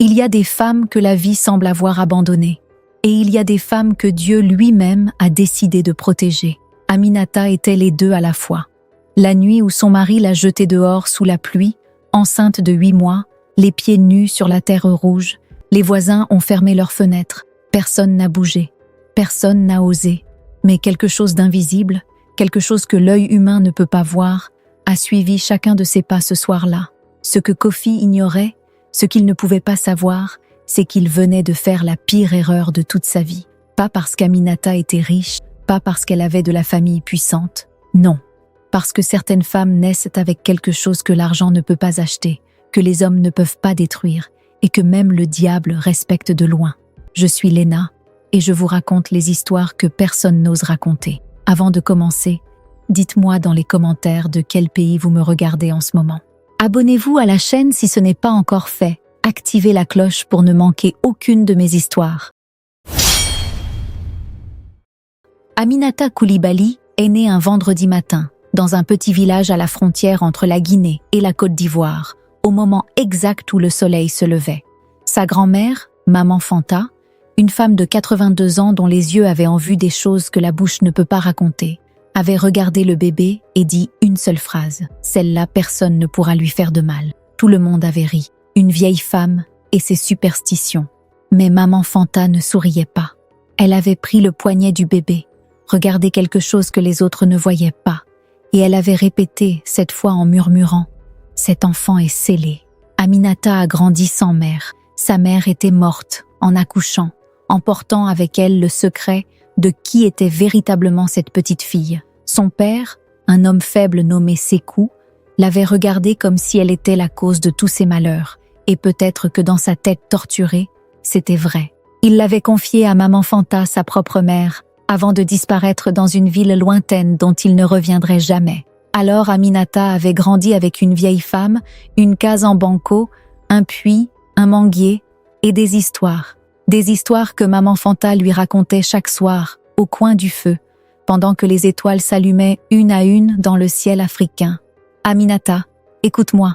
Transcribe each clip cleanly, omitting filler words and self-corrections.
Il y a des femmes que la vie semble avoir abandonnées. Et il y a des femmes que Dieu lui-même a décidé de protéger. Aminata était les deux à la fois. La nuit où son mari l'a jetée dehors sous la pluie, enceinte de 8 mois, les pieds nus sur la terre rouge, les voisins ont fermé leurs fenêtres. Personne n'a bougé. Personne n'a osé. Mais quelque chose d'invisible, quelque chose que l'œil humain ne peut pas voir, a suivi chacun de ses pas ce soir-là. Ce que Kofi ignorait, ce qu'il ne pouvait pas savoir, c'est qu'il venait de faire la pire erreur de toute sa vie. Pas parce qu'Aminata était riche, pas parce qu'elle avait de la famille puissante. Non, parce que certaines femmes naissent avec quelque chose que l'argent ne peut pas acheter, que les hommes ne peuvent pas détruire, et que même le diable respecte de loin. Je suis Léna, et je vous raconte les histoires que personne n'ose raconter. Avant de commencer, dites-moi dans les commentaires de quel pays vous me regardez en ce moment. Abonnez-vous à la chaîne si ce n'est pas encore fait. Activez la cloche pour ne manquer aucune de mes histoires. Aminata Coulibaly est née un vendredi matin, dans un petit village à la frontière entre la Guinée et la Côte d'Ivoire, au moment exact où le soleil se levait. Sa grand-mère, Maman Fanta, une femme de 82 ans dont les yeux avaient en vue des choses que la bouche ne peut pas raconter, avait regardé le bébé et dit une seule phrase. Celle-là, personne ne pourra lui faire de mal. Tout le monde avait ri. Une vieille femme et ses superstitions. Mais Maman Fanta ne souriait pas. Elle avait pris le poignet du bébé, regardé quelque chose que les autres ne voyaient pas, et elle avait répété, cette fois en murmurant « Cet enfant est scellé ». Aminata a grandi sans mère. Sa mère était morte, en accouchant, emportant avec elle le secret de qui était véritablement cette petite fille. Son père, un homme faible nommé Sékou, l'avait regardée comme si elle était la cause de tous ses malheurs, et peut-être que dans sa tête torturée, c'était vrai. Il l'avait confiée à Maman Fanta, sa propre mère, avant de disparaître dans une ville lointaine dont il ne reviendrait jamais. Alors Aminata avait grandi avec une vieille femme, une case en banco, un puits, un manguier et des histoires. Des histoires que Maman Fanta lui racontait chaque soir, au coin du feu, pendant que les étoiles s'allumaient une à une dans le ciel africain. Aminata, écoute-moi.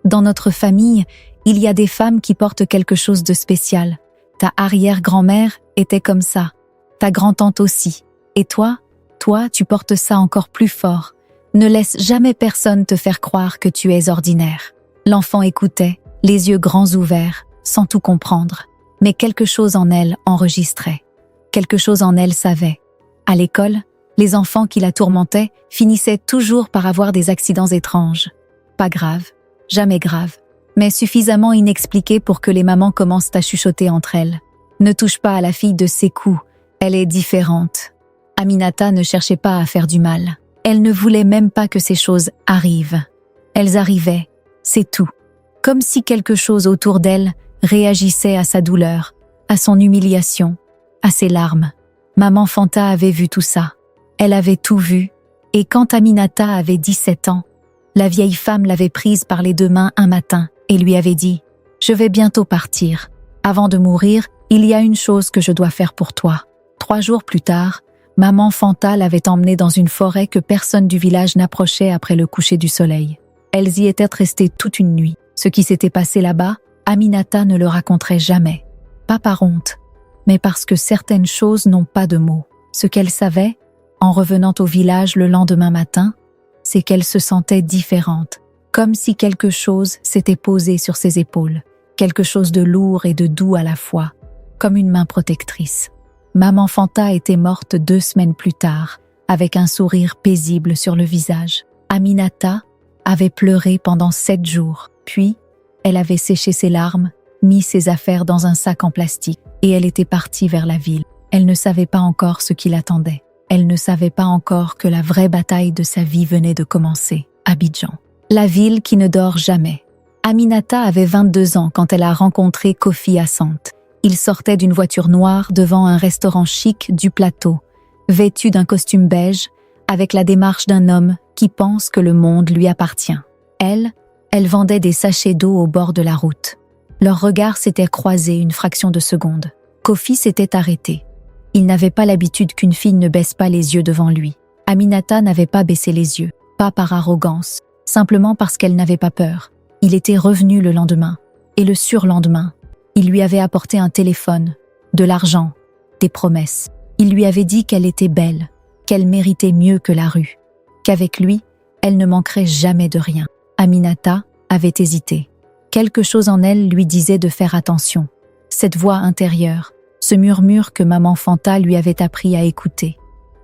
Dans notre famille, il y a des femmes qui portent quelque chose de spécial. Ta arrière-grand-mère était comme ça. Ta grand-tante aussi. Et toi, tu portes ça encore plus fort. Ne laisse jamais personne te faire croire que tu es ordinaire. L'enfant écoutait, les yeux grands ouverts, sans tout comprendre. Mais quelque chose en elle enregistrait. Quelque chose en elle savait. À l'école, les enfants qui la tourmentaient finissaient toujours par avoir des accidents étranges. Pas grave, jamais grave, mais suffisamment inexpliqués pour que les mamans commencent à chuchoter entre elles. Ne touche pas à la fille de Sékou, elle est différente. Aminata ne cherchait pas à faire du mal. Elle ne voulait même pas que ces choses arrivent. Elles arrivaient, c'est tout. Comme si quelque chose autour d'elle réagissait à sa douleur, à son humiliation, à ses larmes. Maman Fanta avait vu tout ça. Elle avait tout vu, et quand Aminata avait 17 ans, la vieille femme l'avait prise par les 2 mains un matin et lui avait dit « Je vais bientôt partir. Avant de mourir, il y a une chose que je dois faire pour toi. » 3 jours plus tard, Maman Fanta l'avait emmenée dans une forêt que personne du village n'approchait après le coucher du soleil. Elles y étaient restées toute une nuit. Ce qui s'était passé là-bas, Aminata ne le raconterait jamais. Pas par honte, mais parce que certaines choses n'ont pas de mots. Ce qu'elle savait, en revenant au village le lendemain matin, c'est qu'elle se sentait différente, comme si quelque chose s'était posé sur ses épaules, quelque chose de lourd et de doux à la fois, comme une main protectrice. Maman Fanta était morte 2 semaines plus tard, avec un sourire paisible sur le visage. Aminata avait pleuré pendant 7 jours, puis elle avait séché ses larmes, mis ses affaires dans un sac en plastique, et elle était partie vers la ville. Elle ne savait pas encore ce qui l'attendait. Elle ne savait pas encore que la vraie bataille de sa vie venait de commencer, Abidjan. La ville qui ne dort jamais. Aminata avait 22 ans quand elle a rencontré Kofi Assante. Il sortait d'une voiture noire devant un restaurant chic du plateau, vêtu d'un costume beige, avec la démarche d'un homme qui pense que le monde lui appartient. Elle vendait des sachets d'eau au bord de la route. Leurs regards s'étaient croisés une fraction de seconde. Kofi s'était arrêté. Il n'avait pas l'habitude qu'une fille ne baisse pas les yeux devant lui. Aminata n'avait pas baissé les yeux, pas par arrogance, simplement parce qu'elle n'avait pas peur. Il était revenu le lendemain, et le surlendemain, Il lui avait apporté un téléphone, de l'argent, des promesses. Il lui avait dit qu'elle était belle, qu'elle méritait mieux que la rue, qu'avec lui, elle ne manquerait jamais de rien. Aminata avait hésité. Quelque chose en elle lui disait de faire attention. Cette voix intérieure, ce murmure que maman Fanta lui avait appris à écouter.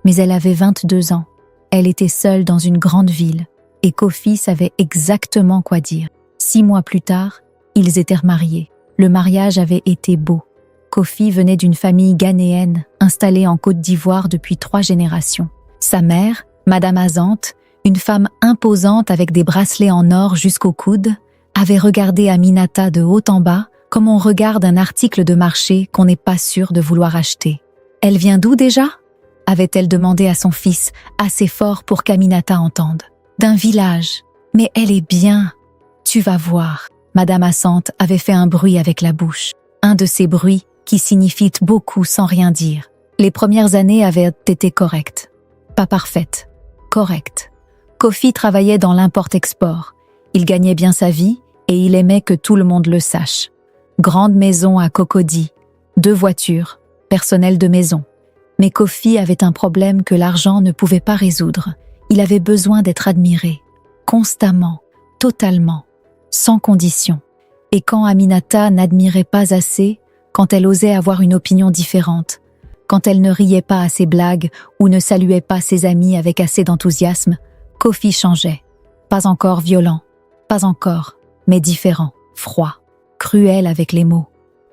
Mais elle avait 22 ans. Elle était seule dans une grande ville, et Kofi savait exactement quoi dire. 6 mois plus tard, ils étaient mariés. Le mariage avait été beau. Kofi venait d'une famille ghanéenne, installée en Côte d'Ivoire depuis 3 générations. Sa mère, Madame Azante, une femme imposante avec des bracelets en or jusqu'au coude, avait regardé Aminata de haut en bas comme on regarde un article de marché qu'on n'est pas sûr de vouloir acheter. « Elle vient d'où déjà ?» avait-elle demandé à son fils, assez fort pour qu'Aminata entende. « D'un village. Mais elle est bien. Tu vas voir. » Madame Azante avait fait un bruit avec la bouche. Un de ces bruits qui signifient beaucoup sans rien dire. Les premières années avaient été correctes. Pas parfaites. Correctes. Kofi travaillait dans l'import-export. Il gagnait bien sa vie et il aimait que tout le monde le sache. Grande maison à Cocody, 2 voitures, personnel de maison. Mais Kofi avait un problème que l'argent ne pouvait pas résoudre. Il avait besoin d'être admiré, constamment, totalement, sans condition. Et quand Aminata n'admirait pas assez, quand elle osait avoir une opinion différente, quand elle ne riait pas à ses blagues ou ne saluait pas ses amis avec assez d'enthousiasme, Kofi changeait. Pas encore violent, pas encore, mais différent, froid, cruel avec les mots.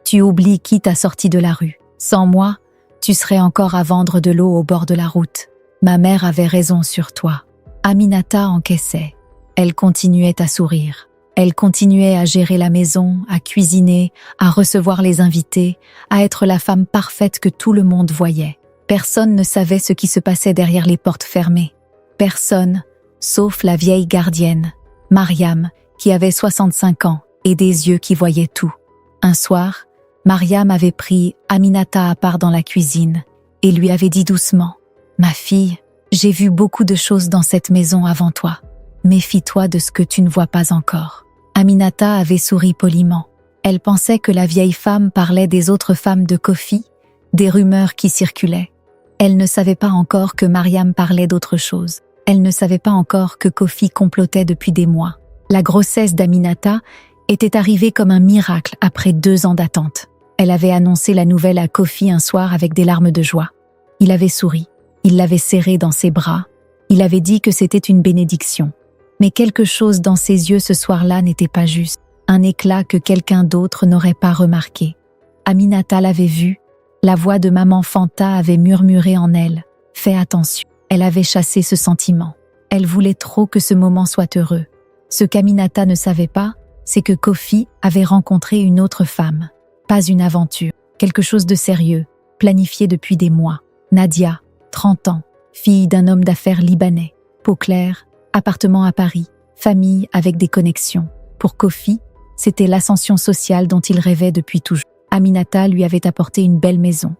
Tu oublies qui t'a sorti de la rue. Sans moi, tu serais encore à vendre de l'eau au bord de la route. Ma mère avait raison sur toi. Aminata encaissait. Elle continuait à sourire. Elle continuait à gérer la maison, à cuisiner, à recevoir les invités, à être la femme parfaite que tout le monde voyait. Personne ne savait ce qui se passait derrière les portes fermées. Personne, sauf la vieille gardienne, Mariam, qui avait 65 ans et des yeux qui voyaient tout. Un soir, Mariam avait pris Aminata à part dans la cuisine et lui avait dit doucement « Ma fille, j'ai vu beaucoup de choses dans cette maison avant toi. Méfie-toi de ce que tu ne vois pas encore. » Aminata avait souri poliment. Elle pensait que la vieille femme parlait des autres femmes de Kofi, des rumeurs qui circulaient. Elle ne savait pas encore que Mariam parlait d'autre chose. Elle ne savait pas encore que Kofi complotait depuis des mois. La grossesse d'Aminata était arrivée comme un miracle après 2 ans d'attente. Elle avait annoncé la nouvelle à Kofi un soir avec des larmes de joie. Il avait souri, il l'avait serrée dans ses bras, il avait dit que c'était une bénédiction. Mais quelque chose dans ses yeux ce soir-là n'était pas juste, un éclat que quelqu'un d'autre n'aurait pas remarqué. Aminata l'avait vu, la voix de maman Fanta avait murmuré en elle « Fais attention ». Elle avait chassé ce sentiment. Elle voulait trop que ce moment soit heureux. Ce qu'Aminata ne savait pas, c'est que Kofi avait rencontré une autre femme. Pas une aventure, quelque chose de sérieux, planifié depuis des mois. Nadia, 30 ans, fille d'un homme d'affaires libanais, peau claire, appartement à Paris, famille avec des connexions. Pour Kofi, c'était l'ascension sociale dont il rêvait depuis toujours. Aminata lui avait apporté une belle maison.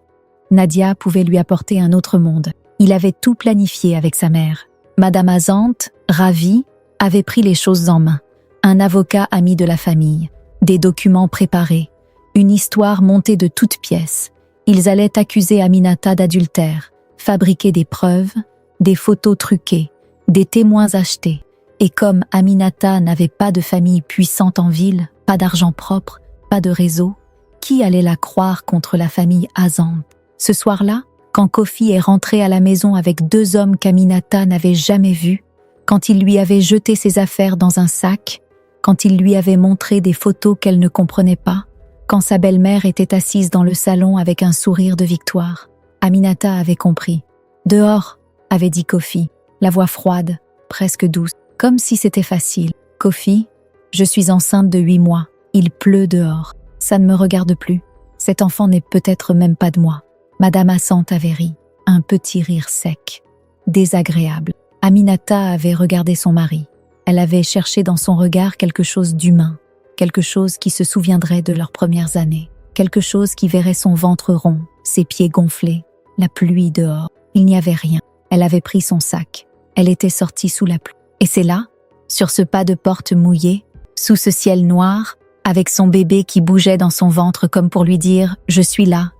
Nadia pouvait lui apporter un autre monde. Il avait tout planifié avec sa mère. Madame Azante, ravie, avait pris les choses en main. Un avocat ami de la famille, des documents préparés, une histoire montée de toutes pièces. Ils allaient accuser Aminata d'adultère, fabriquer des preuves, des photos truquées, des témoins achetés. Et comme Aminata n'avait pas de famille puissante en ville, pas d'argent propre, pas de réseau, qui allait la croire contre la famille Azante? Ce soir-là, quand Kofi est rentré à la maison avec 2 hommes qu'Aminata n'avait jamais vus, quand il lui avait jeté ses affaires dans un sac, quand il lui avait montré des photos qu'elle ne comprenait pas, quand sa belle-mère était assise dans le salon avec un sourire de victoire, Aminata avait compris. « Dehors !» avait dit Kofi, la voix froide, presque douce, comme si c'était facile. « Kofi, je suis enceinte de 8 mois. Il pleut dehors. Ça ne me regarde plus. Cet enfant n'est peut-être même pas de moi. » Madame Azante avait ri, un petit rire sec, désagréable. Aminata avait regardé son mari. Elle avait cherché dans son regard quelque chose d'humain, quelque chose qui se souviendrait de leurs premières années, quelque chose qui verrait son ventre rond, ses pieds gonflés, la pluie dehors. Il n'y avait rien. Elle avait pris son sac. Elle était sortie sous la pluie. Et c'est là, sur ce pas de porte mouillé, sous ce ciel noir, avec son bébé qui bougeait dans son ventre comme pour lui dire « Je suis là,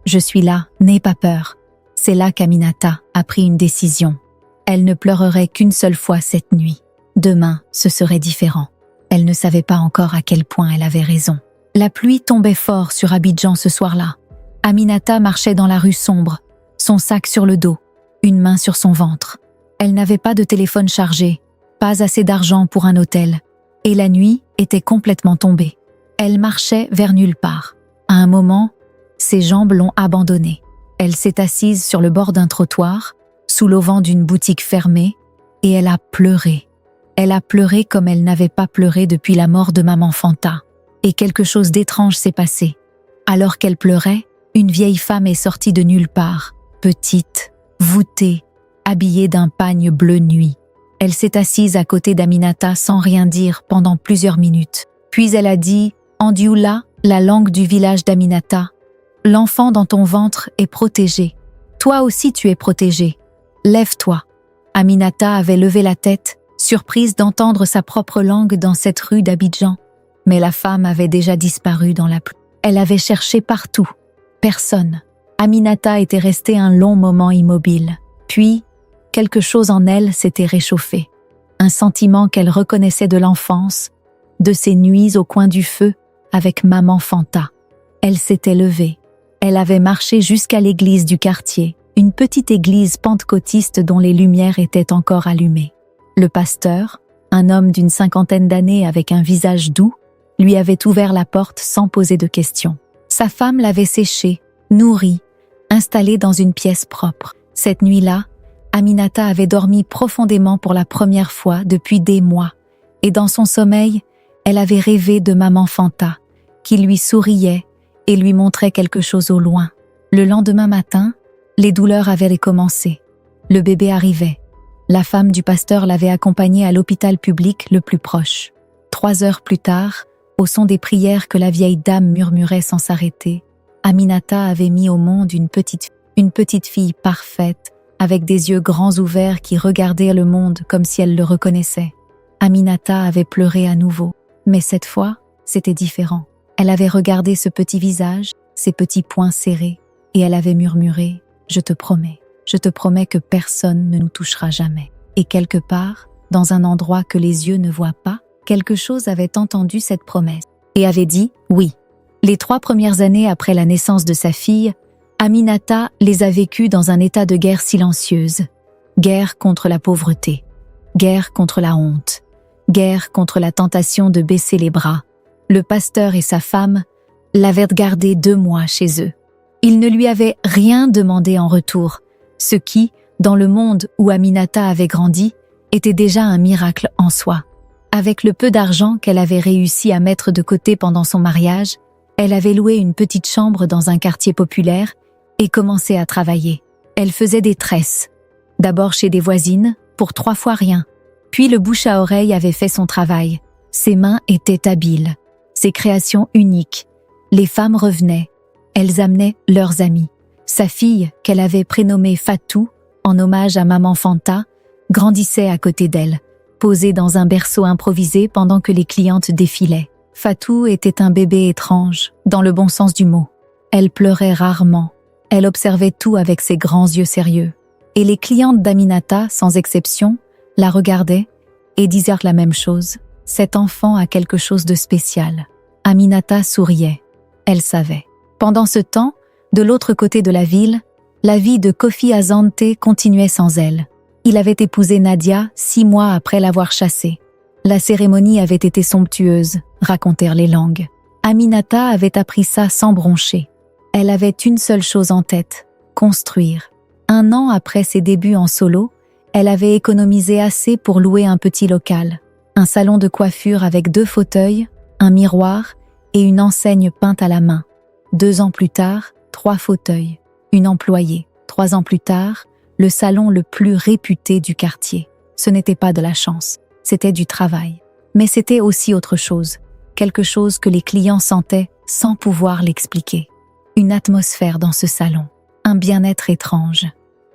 n'aie pas peur ». C'est là qu'Aminata a pris une décision. Elle ne pleurerait qu'une seule fois cette nuit. Demain, ce serait différent. Elle ne savait pas encore à quel point elle avait raison. La pluie tombait fort sur Abidjan ce soir-là. Aminata marchait dans la rue sombre, son sac sur le dos, une main sur son ventre. Elle n'avait pas de téléphone chargé, pas assez d'argent pour un hôtel, et la nuit était complètement tombée. Elle marchait vers nulle part. À un moment, ses jambes l'ont abandonnée. Elle s'est assise sur le bord d'un trottoir, sous l'auvent d'une boutique fermée, et elle a pleuré. Elle a pleuré comme elle n'avait pas pleuré depuis la mort de maman Fanta. Et quelque chose d'étrange s'est passé. Alors qu'elle pleurait, une vieille femme est sortie de nulle part, petite, voûtée, habillée d'un pagne bleu nuit. Elle s'est assise à côté d'Aminata sans rien dire pendant plusieurs minutes. Puis elle a dit « En dioula, la langue du village d'Aminata, l'enfant dans ton ventre est protégé. Toi aussi tu es protégé. Lève-toi. » Aminata avait levé la tête, surprise d'entendre sa propre langue dans cette rue d'Abidjan. Mais la femme avait déjà disparu dans la pluie. Elle avait cherché partout. Personne. Aminata était restée un long moment immobile. Puis, quelque chose en elle s'était réchauffé. Un sentiment qu'elle reconnaissait de l'enfance, de ses nuits au coin du feu avec maman Fanta. Elle s'était levée. Elle avait marché jusqu'à l'église du quartier, une petite église pentecôtiste dont les lumières étaient encore allumées. Le pasteur, un homme d'une 50aine d'années avec un visage doux, lui avait ouvert la porte sans poser de questions. Sa femme l'avait séchée, nourrie, installée dans une pièce propre. Cette nuit-là, Aminata avait dormi profondément pour la première fois depuis des mois, et dans son sommeil, elle avait rêvé de maman Fanta, qui lui souriait et lui montrait quelque chose au loin. Le lendemain matin, les douleurs avaient recommencé. Le bébé arrivait. La femme du pasteur l'avait accompagné à l'hôpital public le plus proche. 3 heures plus tard, au son des prières que la vieille dame murmurait sans s'arrêter, Aminata avait mis au monde une petite fille parfaite, avec des yeux grands ouverts qui regardaient le monde comme si elle le reconnaissait. Aminata avait pleuré à nouveau, mais cette fois, c'était différent. Elle avait regardé ce petit visage, ses petits poings serrés, et elle avait murmuré « Je te promets que personne ne nous touchera jamais. » Et quelque part, dans un endroit que les yeux ne voient pas, quelque chose avait entendu cette promesse et avait dit oui. Les 3 premières années après la naissance de sa fille, Aminata les a vécues dans un état de guerre silencieuse. Guerre contre la pauvreté, guerre contre la honte, guerre contre la tentation de baisser les bras. Le pasteur et sa femme l'avaient gardée 2 mois chez eux. Ils ne lui avaient rien demandé en retour, ce qui, dans le monde où Aminata avait grandi, était déjà un miracle en soi. Avec le peu d'argent qu'elle avait réussi à mettre de côté pendant son mariage, elle avait loué une petite chambre dans un quartier populaire et commencé à travailler. Elle faisait des tresses, d'abord chez des voisines, pour 3 fois rien. Puis le bouche à oreille avait fait son travail. Ses mains étaient habiles, ses créations uniques. Les femmes revenaient, elles amenaient leurs amis. Sa fille, qu'elle avait prénommée Fatou, en hommage à maman Fanta, grandissait à côté d'elle, posée dans un berceau improvisé pendant que les clientes défilaient. Fatou était un bébé étrange, dans le bon sens du mot. Elle pleurait rarement, elle observait tout avec ses grands yeux sérieux. Et les clientes d'Aminata, sans exception, la regardaient et disaient la même chose. Cet enfant a quelque chose de spécial. Aminata souriait. Elle savait. Pendant ce temps, de l'autre côté de la ville, la vie de Kofi Azante continuait sans elle. Il avait épousé Nadia 6 mois après l'avoir chassée. La cérémonie avait été somptueuse, racontèrent les langues. Aminata avait appris ça sans broncher. Elle avait une seule chose en tête, construire. 1 an après ses débuts en solo, elle avait économisé assez pour louer un petit local. Un salon de coiffure avec 2 fauteuils, un miroir et une enseigne peinte à la main. 2 ans plus tard, 3 fauteuils, une employée. 3 ans plus tard, le salon le plus réputé du quartier. Ce n'était pas de la chance, c'était du travail. Mais c'était aussi autre chose, quelque chose que les clients sentaient sans pouvoir l'expliquer. Une atmosphère dans ce salon, un bien-être étrange.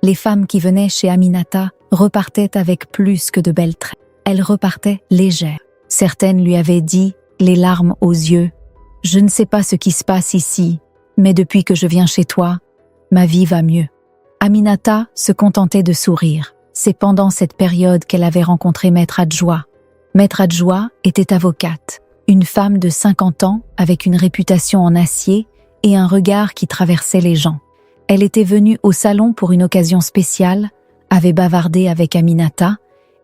Les femmes qui venaient chez Aminata repartaient avec plus que de belles traits. Elles repartaient légères. Certaines lui avaient dit, les larmes aux yeux, Je ne sais pas ce qui se passe ici, mais depuis que je viens chez toi, ma vie va mieux. » Aminata se contentait de sourire. C'est pendant cette période qu'elle avait rencontré Maître Adjoa. Maître Adjoa était avocate, une femme de 50 ans avec une réputation en acier et un regard qui traversait les gens. Elle était venue au salon pour une occasion spéciale, avait bavardé avec Aminata,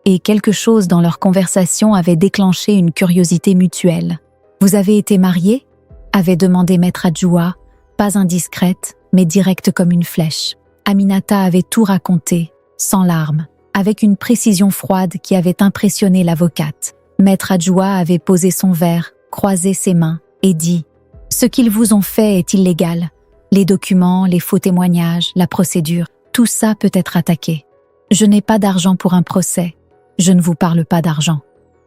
et quelque chose dans leur conversation avait déclenché une curiosité mutuelle. « Vous avez été mariée ?» avait demandé Maître Adjoa, pas indiscrète, mais directe comme une flèche. Aminata avait tout raconté, sans larmes, avec une précision froide qui avait impressionné l'avocate. Maître Adjoa avait posé son verre, croisé ses mains, et dit « Ce qu'ils vous ont fait est illégal. Les documents, les faux témoignages, la procédure, tout ça peut être attaqué. Je n'ai pas d'argent pour un procès. Je ne vous parle pas d'argent.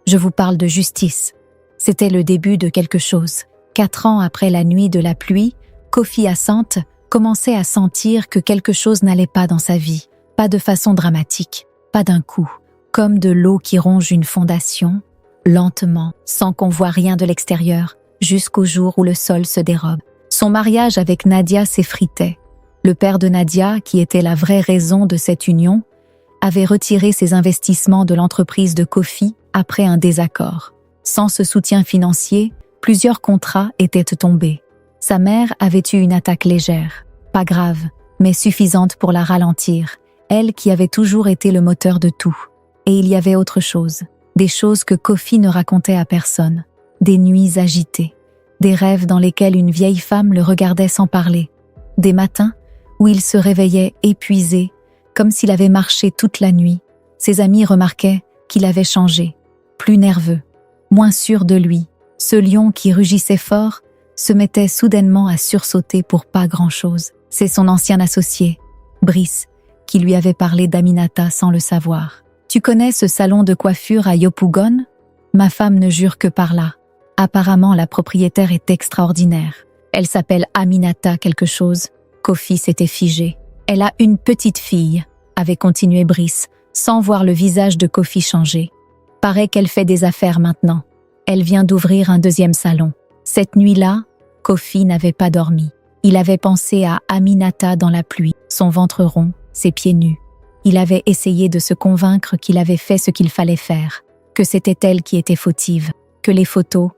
Je vous parle de justice. » C'était le début de quelque chose. 4 ans après la nuit de la pluie, Kofi Asante commençait à sentir que quelque chose n'allait pas dans sa vie. Pas de façon dramatique, pas d'un coup. Comme de l'eau qui ronge une fondation, lentement, sans qu'on voie rien de l'extérieur, jusqu'au jour où le sol se dérobe. Son mariage avec Nadia s'effritait. Le père de Nadia, qui était la vraie raison de cette union, avait retiré ses investissements de l'entreprise de Kofi après un désaccord. Sans ce soutien financier, plusieurs contrats étaient tombés. Sa mère avait eu une attaque légère, pas grave, mais suffisante pour la ralentir, elle qui avait toujours été le moteur de tout. Et il y avait autre chose, des choses que Kofi ne racontait à personne, des nuits agitées, des rêves dans lesquels une vieille femme le regardait sans parler, des matins où il se réveillait épuisé, comme s'il avait marché toute la nuit. Ses amis remarquaient qu'il avait changé, plus nerveux, moins sûr de lui. Ce lion qui rugissait fort se mettait soudainement à sursauter pour pas grand-chose. C'est son ancien associé, Brice, qui lui avait parlé d'Aminata sans le savoir. « Tu connais ce salon de coiffure à Yopougon ? Ma femme ne jure que par là. Apparemment, la propriétaire est extraordinaire. Elle s'appelle Aminata quelque chose. » Kofi s'était figé. « Elle a une petite fille, » avait continué Brice, sans voir le visage de Kofi changer. « Paraît qu'elle fait des affaires maintenant. Elle vient d'ouvrir un 2e salon. » Cette nuit-là, Kofi n'avait pas dormi. Il avait pensé à Aminata dans la pluie, son ventre rond, ses pieds nus. Il avait essayé de se convaincre qu'il avait fait ce qu'il fallait faire, que c'était elle qui était fautive, que les photos,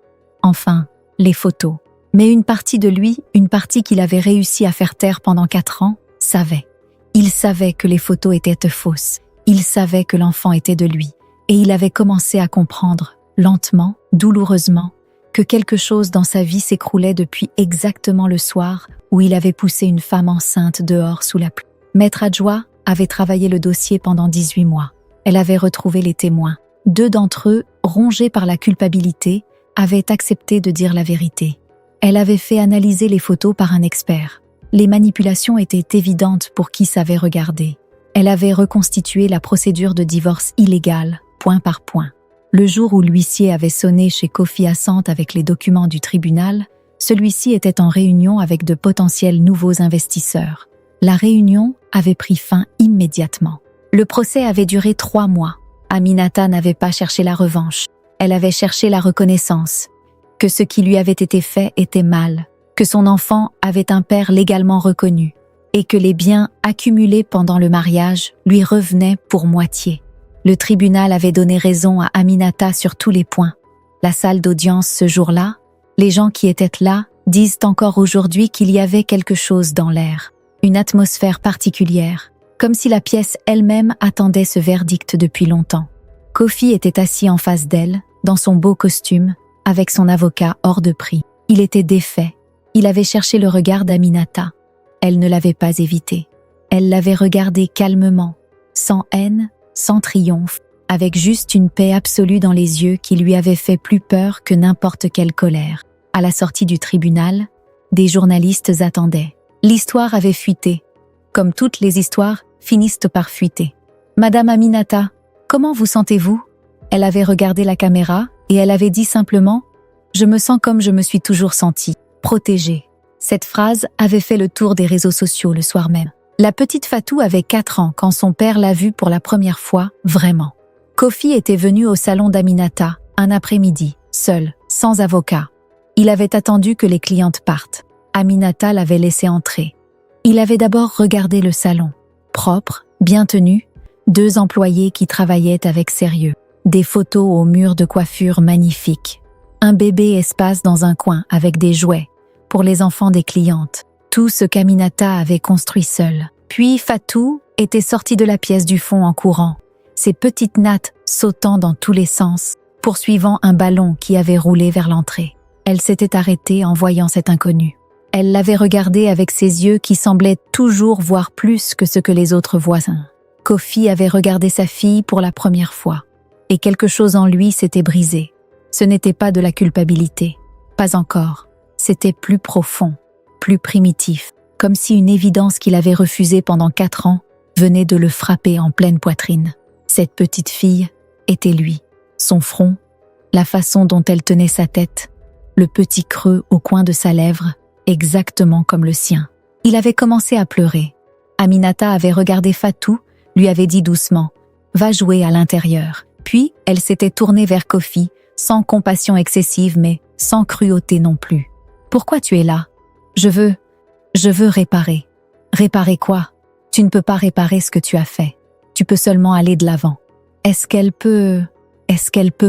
enfin, les photos. Mais une partie de lui, une partie qu'il avait réussi à faire taire pendant 4 ans, savait. Il savait que les photos étaient fausses. Il savait que l'enfant était de lui. Et il avait commencé à comprendre, lentement, douloureusement, que quelque chose dans sa vie s'écroulait depuis exactement le soir où il avait poussé une femme enceinte dehors sous la pluie. Maître Adjoa avait travaillé le dossier pendant 18 mois. Elle avait retrouvé les témoins. 2 d'entre eux, rongés par la culpabilité, avaient accepté de dire la vérité. Elle avait fait analyser les photos par un expert. Les manipulations étaient évidentes pour qui savait regarder. Elle avait reconstitué la procédure de divorce illégale, point par point. Le jour où l'huissier avait sonné chez Kofi Asante avec les documents du tribunal, celui-ci était en réunion avec de potentiels nouveaux investisseurs. La réunion avait pris fin immédiatement. Le procès avait duré 3 mois. Aminata n'avait pas cherché la revanche. Elle avait cherché la reconnaissance. Que ce qui lui avait été fait était mal. Que son enfant avait un père légalement reconnu. Et que les biens accumulés pendant le mariage lui revenaient pour moitié. Le tribunal avait donné raison à Aminata sur tous les points. La salle d'audience ce jour-là, les gens qui étaient là disent encore aujourd'hui qu'il y avait quelque chose dans l'air. Une atmosphère particulière, comme si la pièce elle-même attendait ce verdict depuis longtemps. Kofi était assis en face d'elle, dans son beau costume, avec son avocat hors de prix. Il était défait. Il avait cherché le regard d'Aminata. Elle ne l'avait pas évité. Elle l'avait regardé calmement, sans haine, sans triomphe, avec juste une paix absolue dans les yeux qui lui avait fait plus peur que n'importe quelle colère. À la sortie du tribunal, des journalistes attendaient. L'histoire avait fuité. Comme toutes les histoires, finissent par fuiter. « Madame Aminata, comment vous sentez-vous » Elle avait regardé la caméra et elle avait dit simplement « Je me sens comme je me suis toujours sentie, protégée ». Cette phrase avait fait le tour des réseaux sociaux le soir même. La petite Fatou avait 4 ans quand son père l'a vue pour la première fois, vraiment. Kofi était venu au salon d'Aminata, un après-midi, seul, sans avocat. Il avait attendu que les clientes partent. Aminata l'avait laissé entrer. Il avait d'abord regardé le salon. Propre, bien tenu, 2 employés qui travaillaient avec sérieux. Des photos au mur de coiffure magnifiques. Un bébé espace dans un coin avec des jouets pour les enfants des clientes. Tout ce qu'Aminata avait construit seule. Puis Fatou était sortie de la pièce du fond en courant, ses petites nattes sautant dans tous les sens, poursuivant un ballon qui avait roulé vers l'entrée. Elle s'était arrêtée en voyant cet inconnu. Elle l'avait regardé avec ses yeux qui semblaient toujours voir plus que ce que les autres voisins. Kofi avait regardé sa fille pour la première fois, et quelque chose en lui s'était brisé. Ce n'était pas de la culpabilité, pas encore. C'était plus profond, plus primitif, comme si une évidence qu'il avait refusée pendant 4 ans venait de le frapper en pleine poitrine. Cette petite fille était lui. Son front, la façon dont elle tenait sa tête, le petit creux au coin de sa lèvre, exactement comme le sien. Il avait commencé à pleurer. Aminata avait regardé Fatou, lui avait dit doucement « Va jouer à l'intérieur ». Puis, elle s'était tournée vers Kofi, sans compassion excessive mais sans cruauté non plus. « Pourquoi tu es là ? Je veux réparer. » « Réparer quoi ? Tu ne peux pas réparer ce que tu as fait. Tu peux seulement aller de l'avant. » Est-ce qu'elle peut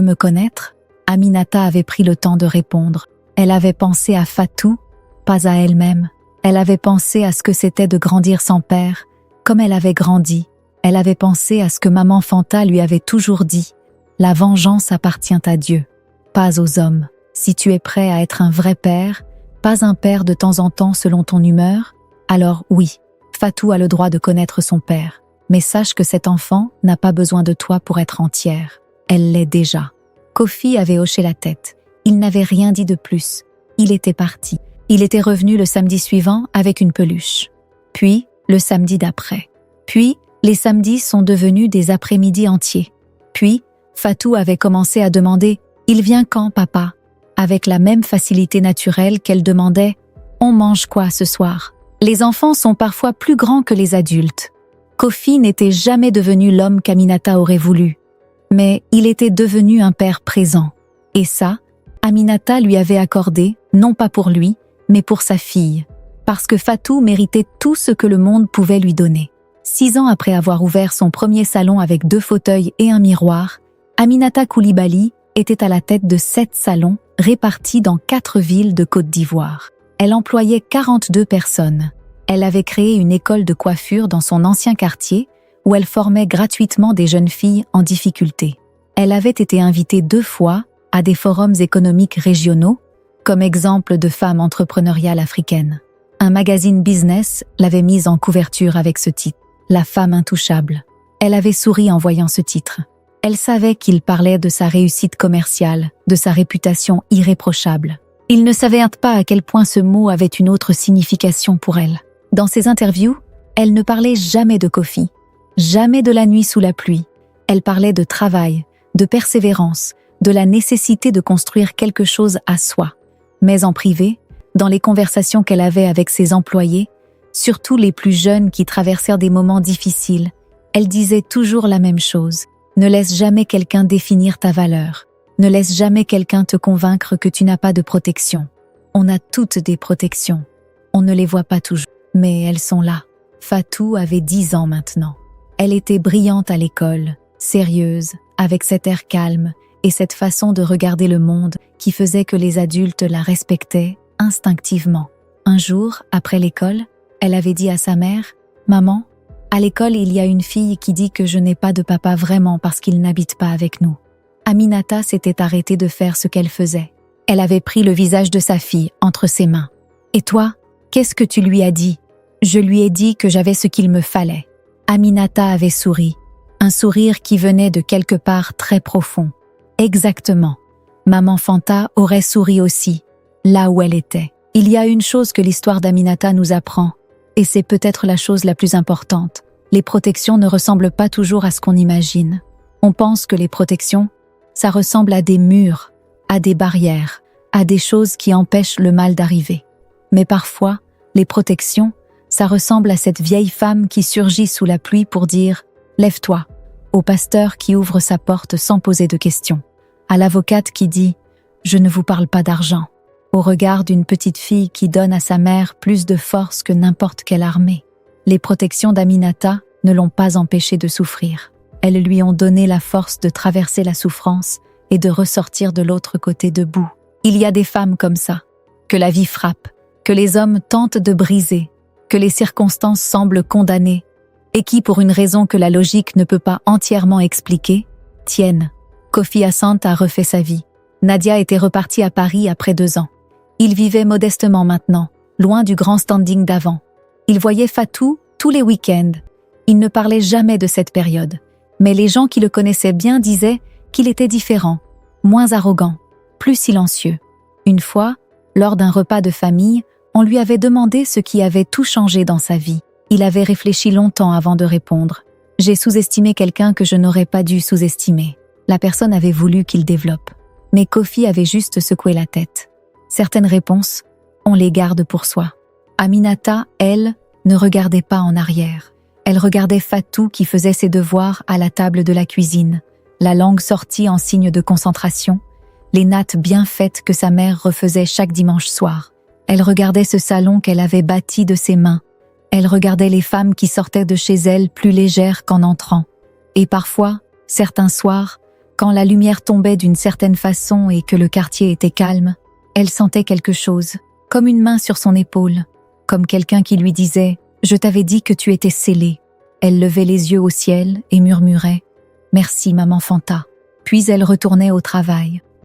me connaître ? Aminata avait pris le temps de répondre. Elle avait pensé à Fatou, pas à elle-même. Elle avait pensé à ce que c'était de grandir sans père, comme elle avait grandi. Elle avait pensé à ce que maman Fanta lui avait toujours dit. La vengeance appartient à Dieu, pas aux hommes. Si tu es prêt à être un vrai père, pas un père de temps en temps selon ton humeur, alors oui, Fatou a le droit de connaître son père. Mais sache que cet enfant n'a pas besoin de toi pour être entière. Elle l'est déjà. Kofi avait hoché la tête. Il n'avait rien dit de plus. Il était parti. Il était revenu le samedi suivant avec une peluche. Puis, le samedi d'après. Puis, les samedis sont devenus des après-midi entiers. Puis, Fatou avait commencé à demander « Il vient quand, papa ?» avec la même facilité naturelle qu'elle demandait « On mange quoi ce soir ?» Les enfants sont parfois plus grands que les adultes. Kofi n'était jamais devenu l'homme qu'Aminata aurait voulu. Mais il était devenu un père présent. Et ça, Aminata lui avait accordé, non pas pour lui, mais pour sa fille. Parce que Fatou méritait tout ce que le monde pouvait lui donner. 6 ans après avoir ouvert son premier salon avec 2 fauteuils et un miroir, Aminata Coulibaly était à la tête de 7 salons répartis dans 4 villes de Côte d'Ivoire. Elle employait 42 personnes. Elle avait créé une école de coiffure dans son ancien quartier où elle formait gratuitement des jeunes filles en difficulté. Elle avait été invitée 2 fois à des forums économiques régionaux, comme exemple de femme entrepreneuriale africaine. Un magazine business l'avait mise en couverture avec ce titre, « La femme intouchable ». Elle avait souri en voyant ce titre. Elle savait qu'il parlait de sa réussite commerciale, de sa réputation irréprochable. Il ne savait pas à quel point ce mot avait une autre signification pour elle. Dans ses interviews, elle ne parlait jamais de Kofi, jamais de la nuit sous la pluie. Elle parlait de travail, de persévérance, de la nécessité de construire quelque chose à soi. Mais en privé, dans les conversations qu'elle avait avec ses employés, surtout les plus jeunes qui traversèrent des moments difficiles, elle disait toujours la même chose. Ne laisse jamais quelqu'un définir ta valeur. Ne laisse jamais quelqu'un te convaincre que tu n'as pas de protection. On a toutes des protections. On ne les voit pas toujours, mais elles sont là. Fatou avait 10 ans maintenant. Elle était brillante à l'école, sérieuse, avec cet air calme et cette façon de regarder le monde qui faisait que les adultes la respectaient instinctivement. Un jour, après l'école, elle avait dit à sa mère « Maman, à l'école il y a une fille qui dit que je n'ai pas de papa vraiment parce qu'il n'habite pas avec nous. » Aminata s'était arrêtée de faire ce qu'elle faisait. Elle avait pris le visage de sa fille entre ses mains. « Et toi, qu'est-ce que tu lui as dit ?»« Je lui ai dit que j'avais ce qu'il me fallait. » Aminata avait souri, un sourire qui venait de quelque part très profond. Exactement. Maman Fanta aurait souri aussi, là où elle était. Il y a une chose que l'histoire d'Aminata nous apprend, et c'est peut-être la chose la plus importante. Les protections ne ressemblent pas toujours à ce qu'on imagine. On pense que les protections, ça ressemble à des murs, à des barrières, à des choses qui empêchent le mal d'arriver. Mais parfois, les protections, ça ressemble à cette vieille femme qui surgit sous la pluie pour dire « Lève-toi », au pasteur qui ouvre sa porte sans poser de questions, à l'avocate qui dit « Je ne vous parle pas d'argent ». au regard d'une petite fille qui donne à sa mère plus de force que n'importe quelle armée. Les protections d'Aminata ne l'ont pas empêchée de souffrir. Elles lui ont donné la force de traverser la souffrance et de ressortir de l'autre côté debout. Il y a des femmes comme ça, que la vie frappe, que les hommes tentent de briser, que les circonstances semblent condamner, et qui, pour une raison que la logique ne peut pas entièrement expliquer, tiennent. Kofi Asante a refait sa vie. Nadia était repartie à Paris après 2 ans. Il vivait modestement maintenant, loin du grand standing d'avant. Il voyait Fatou tous les week-ends. Il ne parlait jamais de cette période, mais les gens qui le connaissaient bien disaient qu'il était différent, moins arrogant, plus silencieux. Une fois, lors d'un repas de famille, on lui avait demandé ce qui avait tout changé dans sa vie. Il avait réfléchi longtemps avant de répondre. « J'ai sous-estimé quelqu'un que je n'aurais pas dû sous-estimer. » La personne avait voulu qu'il développe. Mais Kofi avait juste secoué la tête. Certaines réponses, on les garde pour soi. Aminata, elle, ne regardait pas en arrière. Elle regardait Fatou qui faisait ses devoirs à la table de la cuisine, la langue sortie en signe de concentration, les nattes bien faites que sa mère refaisait chaque dimanche soir. Elle regardait ce salon qu'elle avait bâti de ses mains. Elle regardait les femmes qui sortaient de chez elle plus légères qu'en entrant. Et parfois, certains soirs, quand la lumière tombait d'une certaine façon et que le quartier était calme, elle sentait quelque chose, comme une main sur son épaule, comme quelqu'un qui lui disait « Je t'avais dit que tu étais scellée ». Elle levait les yeux au ciel et murmurait « Merci, maman Fanta ». Puis elle retournait au travail.